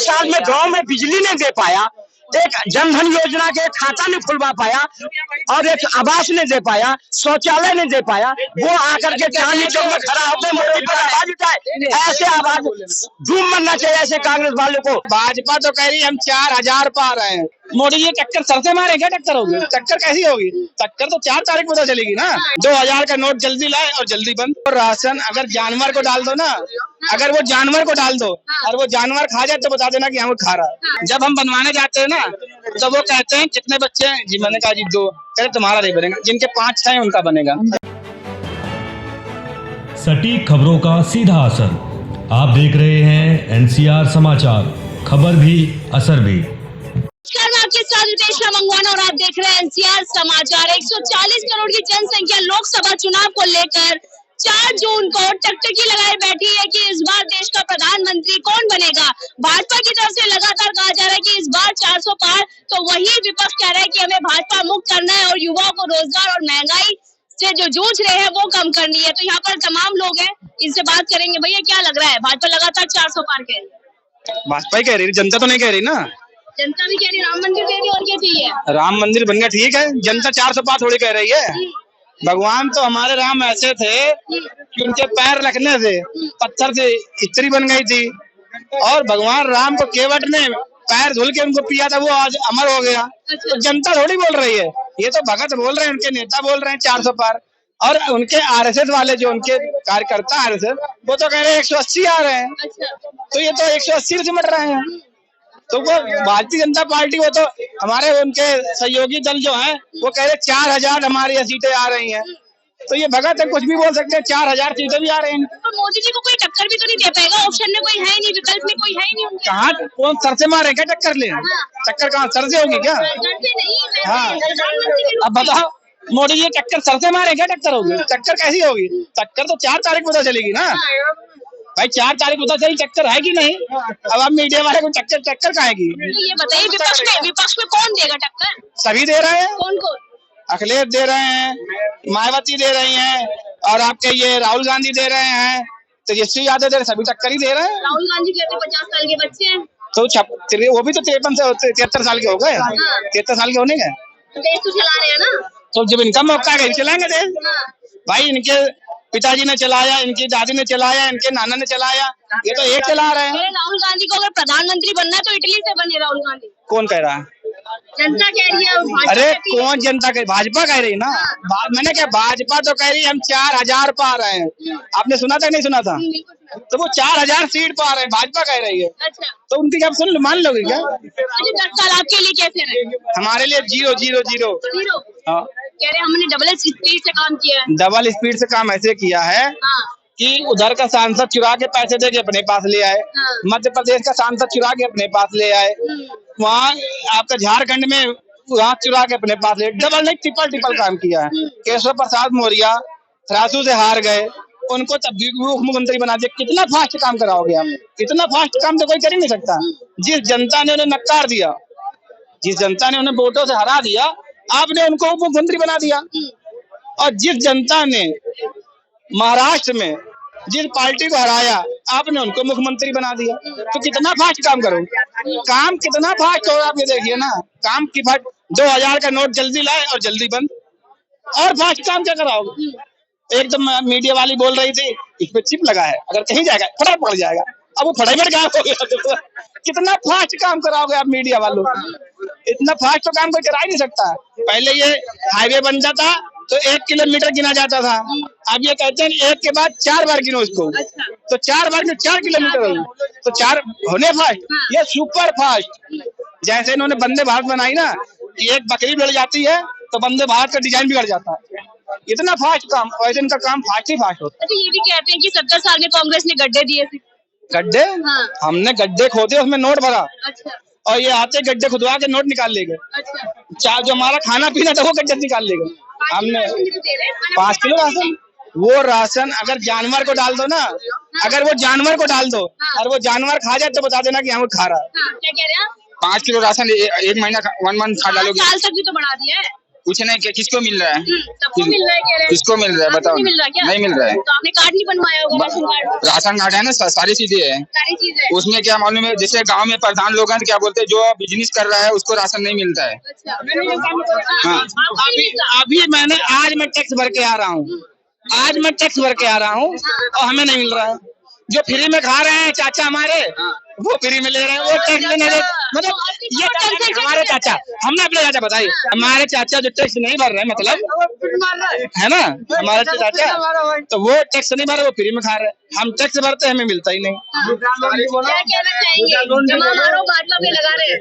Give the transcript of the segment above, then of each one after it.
साल में गांव में बिजली नहीं दे पाया, एक जनधन योजना के खाता नहीं खुलवा पाया और एक आवास नहीं दे पाया, शौचालय नहीं दे पाया, वो आकर के चांदनी चौक में खड़ा होकर मोदी पर आवाज उठाए। ऐसे आवाज झूम मरना चाहिए ऐसे कांग्रेस वालों को। भाजपा तो कह रही है हम 4000 पा रहे हैं, मोदी ये टक्कर सर से मारे, क्या टक्कर होगी? टक्कर कैसी होगी? टक्कर तो 4 तारीख पता चलेगी ना। 2000 का नोट जल्दी लाए और जल्दी बंद। और राशन अगर जानवर को डाल दो ना, अगर वो जानवर को डाल दो और वो जानवर खा जाए तो बता देना कि हम खा रहा है। जब हम बनवाने जाते हैं ना तो वो कहते हैं कितने बच्चे हैं जी, मैंने कहा जी 2, कहते तुम्हारा नहीं बनेगा, जिनके 5-6 हैं उनका बनेगा। सटीक खबरों का सीधा असर, आप देख रहे हैं एनसीआर समाचार, खबर भी असर भी। आपके साथ रितेश मंगवाना और आप देख रहे हैं एनसीआर समाचार। 140 करोड़ की जनसंख्या लोकसभा चुनाव को लेकर 4 जून को टकटकी लगाए बैठी है कि इस बार देश का प्रधानमंत्री कौन बनेगा। भाजपा की तरफ से लगातार कहा जा रहा है कि इस बार 400 पार, तो वही विपक्ष कह रहा है कि हमें भाजपा मुक्त करना है और युवाओं को रोजगार और महंगाई से जो जूझ रहे हैं वो कम करनी है। तो यहाँ पर तमाम लोग हैं, इनसे बात करेंगे। भैया क्या लग रहा है, भाजपा लगातार 400 पार कह रही है? भाजपा ही कह रही, जनता तो नहीं कह रही ना। जनता भी कह रही, राम मंदिर कह रही, और क्या चाहिए? राम मंदिर बन गया, ठीक है, जनता 400 पार थोड़ी कह रही है। भगवान तो हमारे राम ऐसे थे कि उनके पैर रखने से पत्थर से स्त्री बन गई थी और भगवान राम को केवट ने पैर धुल के उनको पिया था, वो आज अमर हो गया। तो जनता थोड़ी बोल रही है, ये तो भगत बोल रहे हैं, उनके नेता बोल रहे हैं 400 पार। और उनके आरएसएस वाले जो उनके कार्यकर्ता आरएसएस, वो तो कह रहे हैं 180 आ रहे हैं। तो ये तो 180 से मट रहे हैं। तो वो भारतीय जनता पार्टी, वो तो हमारे उनके सहयोगी दल जो है वो कह रहे 4000 हमारी सीटें आ रही हैं। तो ये भगत है, कुछ भी बोल सकते हैं, 4000 सीटें भी आ रही हैं। तो मोदी जी को कोई टक्कर भी तो नहीं दे पाएगा, ऑप्शन में कोई है नहीं, विकल्प में कोई है नहीं उनके। कहाँ कौन सर से मारे क्या टक्कर ले? टक्कर कहाँ सर से होगी क्या? हाँ, अब बताओ, मोदी ये टक्कर सर से मारे क्या टक्कर होगी? टक्कर कैसी होगी? टक्कर तो 4 तारीख पता चलेगी ना भाई। 4 तारीख पता चली टक्कर है कि नहीं। अब आप मीडिया वाले को टक्कर खाएगी। तो ये बताइए विपक्ष में कौन देगा टक्कर? सभी दे रहे हैं। कौन? अखिलेश दे रहे हैं, मायावती दे रही हैं और आपके ये राहुल गांधी दे रहे हैं, तेजस्वी यादव दे रहे हैं, सभी टक्कर ही दे रहे हैं। राहुल गांधी कहते 50 साल के बच्चे हैं, तो वो भी तो 53 से 73 साल के हो गए। 73 साल के होने गए, देश तो चला रहे हैं ना। तो जब इनका मौका है चलाएंगे देश। भाई इनके पिताजी ने चलाया, इनकी दादी ने चलाया, इनके नाना ने चलाया, ये तो एक चला रहे हैं। राहुल गांधी को अगर प्रधानमंत्री बनना है तो इटली से बने राहुल गांधी। कौन कह रहा है? जनता कह रही है। अरे कौन जनता कह, भाजपा कह रही ना। मैंने क्या, भाजपा तो कह रही है हम 4000 पा रहे हैं। आपने सुना था नहीं सुना था? तो वो 4000 सीट पा रहे हैं, भाजपा कह रही है। अच्छा, तो उनकी क्या सुन मान लोगे क्या? 10 साल आपके लिए कैसे रहे? हमारे लिए 0 0 0। हाँ, कह रहे हमने डबल स्पीड से काम किया है। डबल स्पीड से काम ऐसे किया है कि उधर का सांसद चुरा के पैसे दे के अपने पास ले आए, मध्य प्रदेश का सांसद चुरा के अपने पास ले आए, वहाँ आपका झारखंड में वहाँ चुरा के अपने पास ले, डबल नहीं ट्रिपल काम किया है। केशव प्रसाद मौर्य रासू से हार गए, उनको तब भी मुख्यमंत्री बना दिया। कितना फास्ट काम कराओगे आप? इतना फास्ट काम तो कोई कर ही नहीं सकता। जिस जनता ने उन्हें नकार दिया, जिस जनता ने उन्हें वोटों से हरा दिया, आपने उनको मुख्यमंत्री बना दिया। और जिस जनता ने महाराष्ट्र में जिस पार्टी को हराया, आपने उनको मुख्यमंत्री बना दिया। तो कितना फास्ट काम करो, काम कितना फास्ट हो, आप ये देखिए ना। काम की फास्ट, 2000 का नोट जल्दी लाए और जल्दी बंद, और फास्ट काम क्या कराओगे? एकदम मीडिया वाली बोल रही थी इस पे चिप लगा है, अगर कहीं जाएगा फटाफट पड़ जाएगा। अब वो फटाफट गायब हो गया। कितना फास्ट काम कराओगे आप मीडिया वालों? इतना फास्ट तो काम कोई करा ही नहीं सकता। पहले ये हाईवे बनता था तो 1 किलोमीटर गिना जाता था, अब ये कहते हैं 1 के बाद 4 बार गिनो उसको। तो 4 बार में 4 किलोमीटर हो, तो 4 होने फास्ट, ये सुपर फास्ट। जैसे इन्होंने वंदे भारत बनाई ना, एक बकरी बिगड़ जाती है तो वंदे भारत का डिजाइन बिगड़ जाता है। इतना फास्ट काम, वैसे इनका काम फास्ट ही फास्ट होता है। अच्छा, ये भी कहते हैं कि 70 साल में कांग्रेस ने गड्ढे दिए थे। गड्ढे? हमने गड्ढे खोदे, उसमें नोट भरा। अच्छा। और ये आते गड्ढे खुदवा के नोट निकाल ले गए। अच्छा। जो हमारा खाना पीना था वो गड्ढे निकाल ले गए। हमने 5 किलो राशन, वो राशन अगर जानवर को डाल दो ना, अगर वो जानवर को डाल दो और वो जानवर खा जाए तो बता देना कि हम खा रहा है। क्या कह रहे हैं? 5 किलो राशन 1 महीना 1 मंथ खा डालोगे। 5 साल तक भी तो बढ़ा दिया है। कुछ नहीं, किसको मिल रहा है? सबको मिल रहा है कह रहे हैं। किसको मिल रहा है आपको बताओ? नहीं मिल रहा क्या? नहीं मिल रहा है। तो आपने कार्ड नहीं बनवाया होगा, राशन कार्ड? राशन कार्ड है ना, सारी चीजें है सारी चीज है। उसमें। क्या मालूम है, जैसे गांव में प्रधान लोग हैं तो क्या बोलते हैं, जो बिजनेस कर रहा है उसको राशन नहीं मिलता है। अच्छा। हाँ, अभी आज मैं टैक्स भर के आ रहा हूँ, आज मैं टैक्स भर के आ रहा हूँ और हमें नहीं मिल रहा है। जो फ्री में खा रहे हैं चाचा हमारे, वो फ्री में ले रहे हैं, वो टैक्स में नहीं दे। मतलब ये हमारे चाचा, हमने अपने चाचा बताइए, हमारे चाचा जो टैक्स नहीं भर रहे हैं, मतलब है ना, हमारे चाचा तो वो टैक्स नहीं भर रहे, वो फ्री में खा रहे हैं। हम टैक्स भरते हैं, हमें मिलता ही नहीं। क्या कहना चाहेंगे? जमा आरोप भाजपा पे लगा रहे हैं।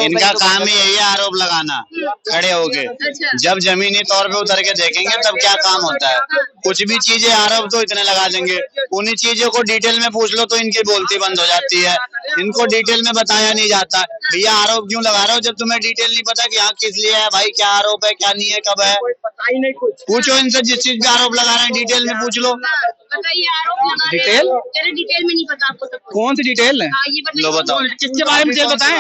इनका काम ही यही है, आरोप लगाना खड़े होके। अच्छा। जब जमीनी तौर पे उतर के देखेंगे तब क्या काम होता है। कुछ भी चीजें आरोप तो इतने लगा देंगे, उन्हीं चीजों को डिटेल में पूछ लो तो इनकी बोलती बंद हो जाती है। इनको डिटेल में बताया नहीं जाता, भैया आरोप क्यों लगा रहे हो जब तुम्हें डिटेल नहीं पता कि हाँ किस लिए है, भाई क्या आरोप है क्या नहीं है, कब है, पूछो इनसे। जिस चीज पे आरोप लगा रहे हैं डिटेल में पूछ लो। बताइए, आरोप लगा रहे हैं। डिटेल? कह रहे डिटेल में नहीं पता आपको सब कुछ। कौन सी डिटेल है? हाँ, ये बताइए। लो बताओ। किसके बारे में डिटेल बताएं?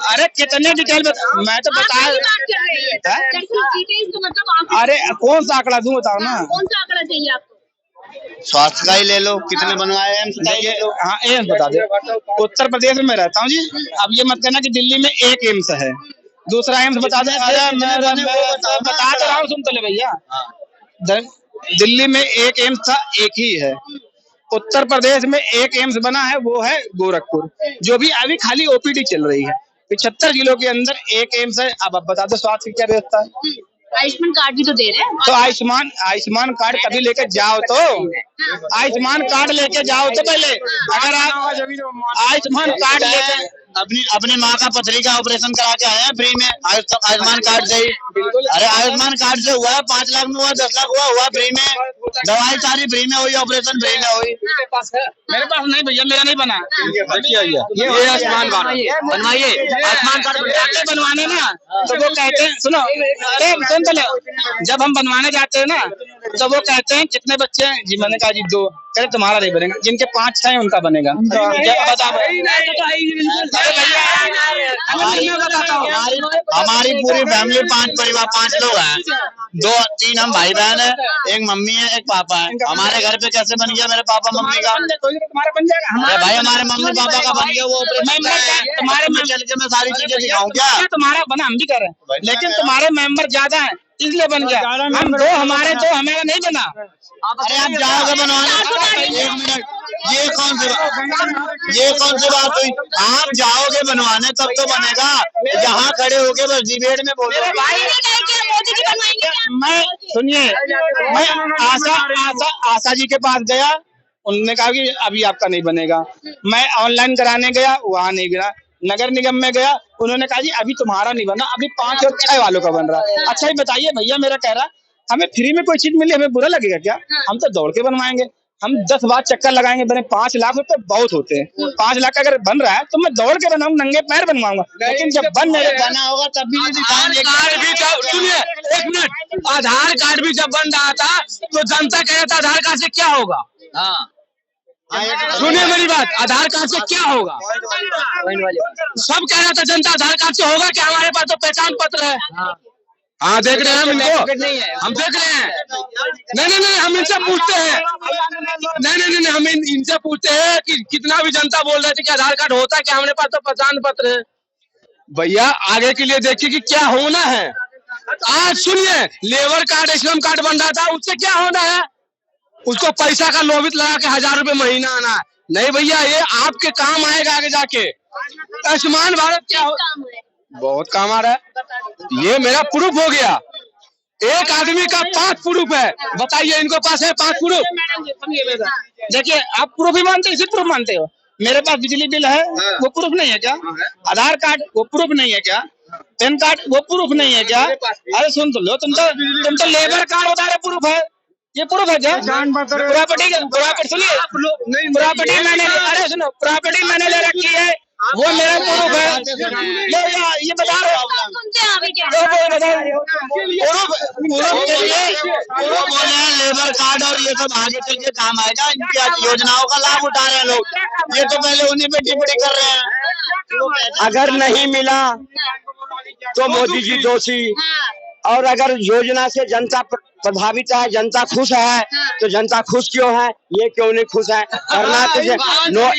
अरे कितने डिटेल मैं तो आप बता। सही बात कर रहे हैं। दरअसल डिटेल्स तो मतलब आप अरे कौन सा आंकड़ा दूं बताओ ना। कौन सा आंकड़ा चाहिए आपको? स्वास्थ्य का ही ले लो, कितने बनवाए हैं देखिए, हाँ एम्स बता दे। उत्तर प्रदेश में मैं रहता हूँ जी। अब ये मत कहना कि दिल्ली में एक एम्स है, दूसरा एम्स बता दे। अरे मैं बता तो रहा हूँ, सुन तो ले भैया। दिल्ली में एक एम्स था, एक ही है। उत्तर प्रदेश में एक एम्स बना है, वो है गोरखपुर, जो भी अभी खाली ओपीडी चल रही है। 75 जिलों के अंदर एक एम्स है। अब बता दो स्वास्थ्य की क्या व्यवस्था है? आयुष्मान कार्ड भी तो दे रहे हैं। तो आयुष्मान कार्ड कभी लेके जाओ, तो आयुष्मान कार्ड लेके जाओ तो पहले। अगर आप आयुष्मान कार्ड लेके अपनी माँ का पथरी का ऑपरेशन करा के आए हैं फ्री में आयुष्मान कार्ड से ही। अरे आयुष्मान कार्ड से हुआ है, 5 लाख में हुआ, 10 लाख हुआ फ्री में, दवाई सारी फ्री में हुई, ऑपरेशन फ्री में हुई। मेरे पास नहीं भैया, मेरा नहीं बना। ये आयुष्मान कार्ड बनवाइए, आयुष्मान कार्ड जाते बनवाने ना तो वो कहते हैं, सुनो, अरे सुन तो लो, जब हम बनवाने जाते हैं ना तो वो कहते हैं कितने बच्चे हैं जी, मैंने कहा जी 2। कह तुम्हारा नहीं बनेगा, जिनके 5-6 हैं उनका बनेगा। हमारी पूरी फैमिली 5 परिवार, 5 लोग हैं, 2-3 हम भाई बहन है, एक मम्मी है एक पापा है। हमारे घर पे कैसे बन गया मेरे पापा मम्मी का? तुम्हारा बन जाएगा। अरे भाई हमारे मम्मी पापा का बन गया, वो तुम्हारे में चल के मैं सारी चीजें दिखाऊं क्या? तुम्हारा बना हम भी कर रहे हैं, लेकिन तुम्हारे मेंबर ज्यादा हैं इसलिए बन गया। हम 2 हमारे 2 हमारा नहीं बना। अरे आप जाओगे बनवाने? 1 मिनट, ये कौन सी बात हुई? आप जाओगे बनवाने तब तो बनेगा, जहाँ खड़े होके बस डिबेट में बोलो। मैं सुनिए, मैं आशा जी के पास गया, उन्होंने कहा कि अभी आपका नहीं बनेगा। मैं ऑनलाइन कराने गया, वहाँ नहीं गया। नगर निगम में गया, उन्होंने कहा जी अभी तुम्हारा नहीं बना, अभी 5 और 6 वालों का बन रहा है। अच्छा ही बताइए भैया, मेरा कह रहा हमें फ्री में कोई चीज मिली, हमें बुरा लगेगा क्या? हम तो दौड़ के बनवाएंगे, हम 10 बार चक्कर लगाएंगे, बने 5 लाख रुपए बहुत होते हैं। 5 लाख अगर बन रहा है तो मैं दौड़ के बनाऊंगा, नंगे पैर बनवाऊंगा। लेकिन जब बना होगा तब भी सुनिए 1 मिनट, आधार कार्ड भी जब बन रहा था तो जनता कह रहा था आधार कार्ड से क्या होगा। सुनिए मेरी बात, आधार कार्ड से क्या होगा? सब कह रहा था जनता आधार कार्ड से होगा क्या, हमारे पास तो पहचान पत्र है। हाँ देख रहे हैं हम इनको, हम देख रहे हैं। नहीं, हम इनसे पूछते हैं। नहीं, हम इनसे पूछते हैं कि कितना भी जनता बोल रही थी कि आधार कार्ड होता है क्या, हमारे पास तो पहचान पत्र है। भैया आगे के लिए देखिए कि क्या होना है। आज सुनिए, लेबर कार्ड श्रम कार्ड बन रहा था, उससे क्या होना है? उसको पैसा का लोभित लगा के 1000 रुपए महीना आना है। नहीं भैया, ये आपके काम आएगा आगे जाके। आयुष्मान भारत क्या हो, बहुत काम आ रहा है। ये मेरा प्रूफ हो गया, एक आदमी का 5 प्रूफ है। बताइए इनको पास है 5 प्रूफ? देखिए आप प्रूफ ही मानते हो, इसी प्रूफ मानते हो। मेरे पास बिजली बिल है, वो प्रूफ नहीं है क्या? आधार कार्ड वो प्रूफ नहीं है क्या? पैन कार्ड वो प्रूफ नहीं है क्या? अरे सुन तो लो, तुम तो लेबर कार्ड बता रहे प्रूफ है, ये प्रूफ है क्या? प्रॉपर्टी सुनिए, प्रॉपर्टी मैंने, अरे सुनो, प्रॉपर्टी मैंने ले रखी है, वो मेरा प्रूफ है। ये बता रहे हो, बोले लेबर कार्ड और ये सब आगे चल के काम आएगा, इनकी योजनाओं का लाभ उठा रहे हैं लोग। ये तो पहले उन्हीं पे टिप्पणी कर रहे हैं। अगर नहीं मिला तो मोदी जी दोषी। हाँ, और अगर योजना से जनता प्रभावित है, जनता खुश है, तो जनता खुश क्यों है? ये क्यों नहीं खुश है? करना कुछ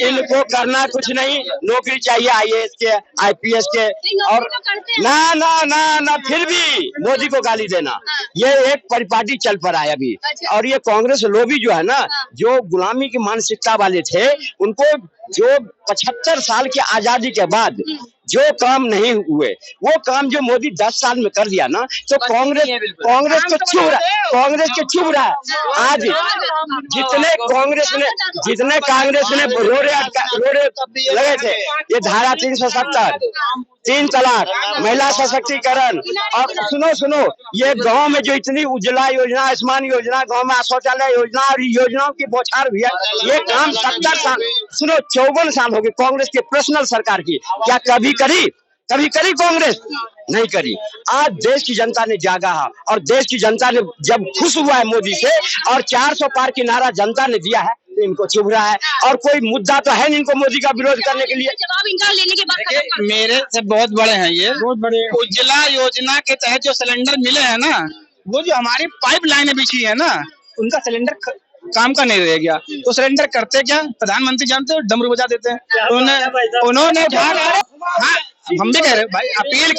इनको करना कुछ नहीं, नौकरी चाहिए IAS के, IPS के, और तो करते हैं। ना ना ना ना फिर भी मोदी को गाली देना, ये एक परिपाटी चल पड़ा है अभी। अच्छा। और ये कांग्रेस लोभी जो है ना, जो गुलामी की मानसिकता वाले थे, उनको जो 75 साल की आजादी के बाद जो काम नहीं हुए, वो काम जो मोदी 10 साल में कर दिया ना, तो कांग्रेस को चुभ रहा है। आज जितने कांग्रेस ने रोड़े लगे थे, ये धारा 370, 3 तलाक, महिला सशक्तिकरण, और सुनो ये गांव में जो इतनी उज्ज्वला योजना, आयुष्मान योजना, गांव में शौचालय योजना, और योजनाओं की बौछार भी है, ये काम 70 साल, सुनो 54 साल हो गए कांग्रेस के पर्सनल सरकार की। क्या कभी करी कांग्रेस? नहीं करी। आज देश की जनता ने जागा है, और देश की जनता ने जब खुश हुआ है मोदी से, और 400 पार की नारा जनता ने दिया है, तो इनको चुभ रहा है। और कोई मुद्दा तो है नहीं इनको मोदी का विरोध करने के लिए। जवाब इनका लेने के बाद मेरे से बहुत बड़े हैं ये, बहुत बड़े। उज्ज्वला योजना के तहत जो सिलेंडर मिले हैं ना, वो जो हमारी पाइप लाइनें बिछी है ना, उनका सिलेंडर काम का नहीं रह गया। तो सिलेंडर करते क्या, प्रधानमंत्री जानते हो, डमरू बजा देते हैं। उन्होंने हाँ, हम भी कह रहे भाई, अपील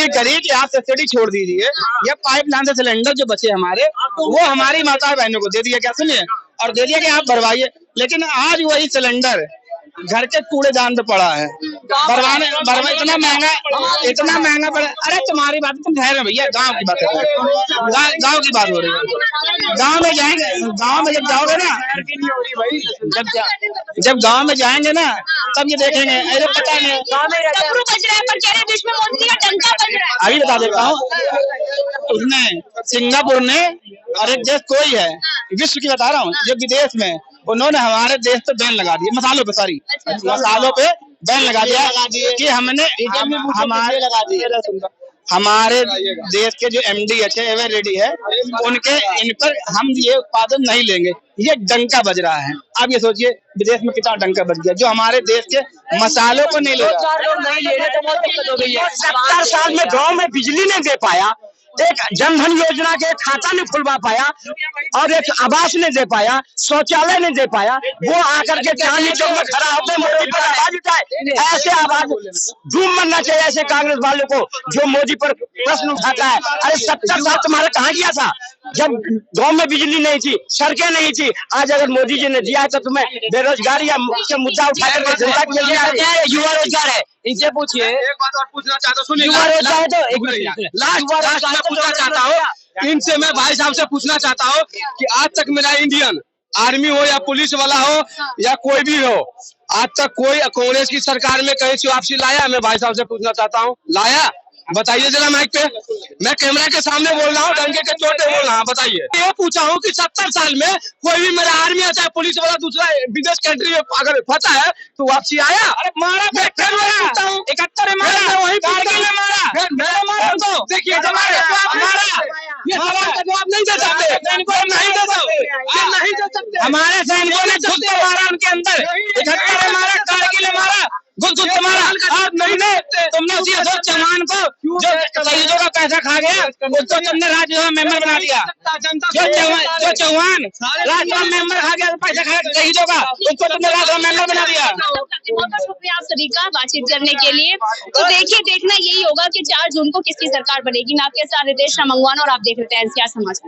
करी कि आप सब्सिडी छोड़ दीजिए। ये पाइप लाइन से सिलेंडर जो बचे हमारे, वो हमारी माता बहनों को दे दिया, क्या सुनिए, और दे दिया कि आप भरवाइए। लेकिन आज वही सिलेंडर घर के कूड़ेदान पे पड़ा है, इतना महंगा पड़ा। अरे तुम्हारी बात, तुम ठहरे भैया, गांव की बात है, गांव की बात हो रही है। गांव में जाएंगे, गांव में जब जाओगे ना, जब गांव में जाएंगे ना, तब ये देखेंगे। अरे पता नहीं डमरू बज रहा है, पर कह रहे बीच में मोदी का डंका बज रहा है। अभी बता देता हूँ, उसने सिंगापुर ने, और एक देश कोई है विश्व की बता रहा हूँ, जो विदेश में, उन्होंने हमारे देश पे बैन लगा दिया, मसालों पे, सारी मसालों पे बैन लगा दिया कि हमने हमारे देश के जो MD अच्छे एवर रेडी है, इन पर हम ये उत्पादन नहीं लेंगे। ये डंका बज रहा है। अब ये सोचिए विदेश में कितना डंका बज गया, जो हमारे देश के मसालों को नहीं ले रहा। 70 साल में गांव में बिजली नहीं दे पाया, एक जनधन योजना के खाता नहीं खुलवा पाया, और एक आवास नहीं दे पाया, शौचालय नहीं दे पाया, वो आकर के चांदनी चौक में खड़ा होकर मोदी पर आवाज उठाए। ऐसे आवाज धूम बनना चाहिए ऐसे कांग्रेस वालों को, जो मोदी पर प्रश्न उठाता है। अरे 70 साल तुम्हारा कहाँ गया था, जब गांव में बिजली नहीं थी, सड़कें नहीं थी। आज अगर मोदी जी ने दिया है, तो तुम्हें बेरोजगारी या मुद्दा उठाकर जनता के लिए युवा रोजगार है, इनसे पूछिए। एक बात और पूछना चाहता हूँ, सुनिए, युवा रोजगार है, तो लास्ट में पूछना चाहता हूँ इनसे, मैं भाई साहब से पूछना चाहता हूँ कि आज तक मेरा इंडियन आर्मी हो या पुलिस वाला हो या कोई भी हो, आज तक कोई कांग्रेस की सरकार में कहीं से वापसी लाया? मैं भाई साहब से पूछना चाहता हूँ, लाया? बताइए जरा माइक पे, मैं कैमरा के सामने बोल रहा हूँ, डंके के चोटे बोल रहा हूँ, बताइए। ये पूछा हूँ कि 70 साल में कोई भी मेरा आर्मी या चाहे पुलिस वाला दूसरा विदेश कंट्री में अगर फंसा है तो वापसी आया? अरे मारा, मैं फिर पूछता हूँ, 71 में मारा, वही कारगिल में मारा, तो देखिए हमारे ये सवाल का जवाब नहीं दे सकते, हमारे सैनिकों ने खुद को मारा, उनके अंदर 71 में मारा, कारगिल में मारा, गुद मारा। आप नहीं दे, तुमने उसी अशोक चौहान को, जो शहीदों का पैसा खा गया, उसको तुमने राज्यसभा मेंबर बना दिया। जो चौहान राज्यसभा मेंबर खा गया, पैसा खा गया शहीदों का, उसको तुमने राज्यसभा मेंबर बना दिया। बहुत बहुत शुक्रिया आप सभी का बातचीत करने के लिए। तो देखना यही होगा कि 4 जून को किसकी सरकार बनेगी। मैं आपके साथ रितेश मंगवाना, और आप देख रहे हैं NCR समाचार।